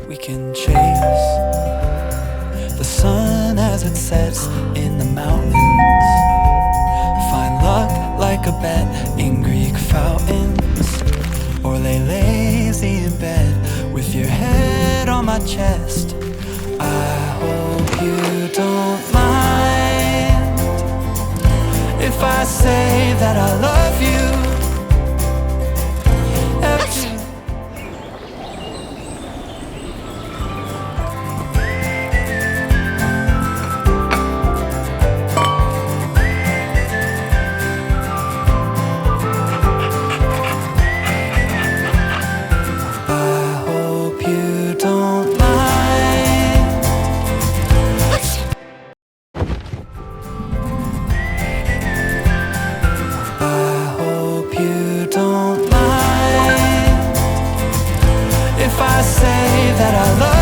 We can chase the sun as it sets in the mountains. Find luck like a bet in Greek fountains. Or lay lazy in bed with your head on my chest. I hope you don't mind if I say that I love you. If I say that I love you.